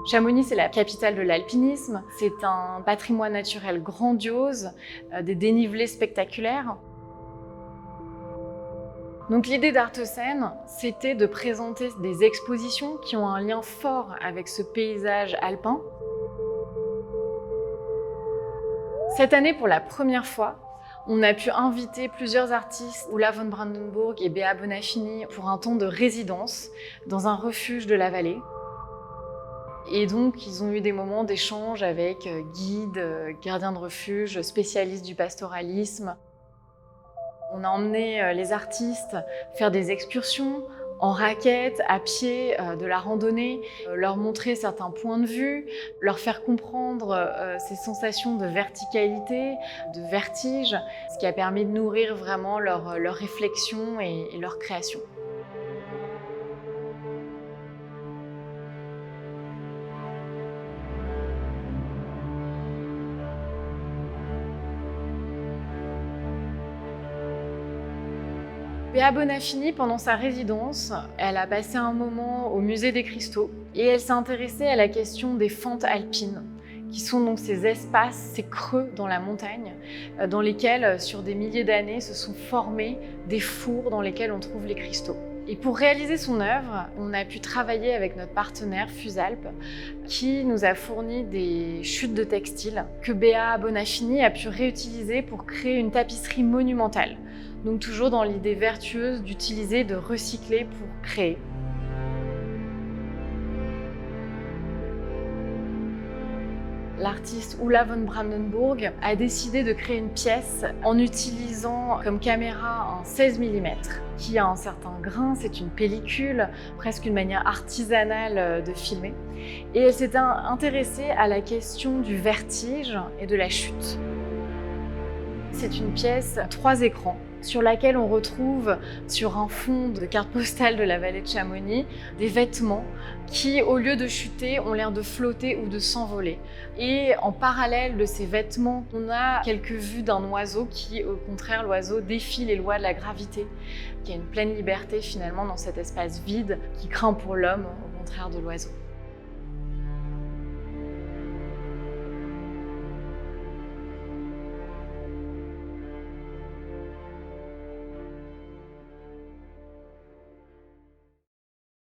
Chamonix, c'est la capitale de l'alpinisme. C'est un patrimoine naturel grandiose, des dénivelés spectaculaires. Donc l'idée d'Artescène, c'était de présenter des expositions qui ont un lien fort avec ce paysage alpin. Cette année, pour la première fois, on a pu inviter plusieurs artistes, Ola von Brandenburg et Béa Bonafini, pour un temps de résidence dans un refuge de la vallée. Et donc, ils ont eu des moments d'échange avec guides, gardiens de refuge, spécialistes du pastoralisme. On a emmené les artistes faire des excursions en raquettes, à pied, de la randonnée, leur montrer certains points de vue, leur faire comprendre ces sensations de verticalité, de vertige, ce qui a permis de nourrir vraiment leur réflexion et leur création. Béa Bonafini, pendant sa résidence, elle a passé un moment au musée des cristaux et elle s'est intéressée à la question des fentes alpines, qui sont donc ces espaces, ces creux dans la montagne, dans lesquels, sur des milliers d'années, se sont formés des fours dans lesquels on trouve les cristaux. Et pour réaliser son œuvre, on a pu travailler avec notre partenaire Fusalp, qui nous a fourni des chutes de textiles que Béa Bonafini a pu réutiliser pour créer une tapisserie monumentale. Donc toujours dans l'idée vertueuse d'utiliser, de recycler pour créer. L'artiste Ola von Brandenburg a décidé de créer une pièce en utilisant comme caméra un 16 mm qui a un certain grain, c'est une pellicule, presque une manière artisanale de filmer. Et elle s'est intéressée à la question du vertige et de la chute. C'est une pièce à 3 écrans sur laquelle on retrouve, sur un fond de carte postale de la vallée de Chamonix, des vêtements qui, au lieu de chuter, ont l'air de flotter ou de s'envoler. Et en parallèle de ces vêtements, on a quelques vues d'un oiseau qui, au contraire, l'oiseau défie les lois de la gravité, qui a une pleine liberté finalement dans cet espace vide qui craint pour l'homme, au contraire de l'oiseau.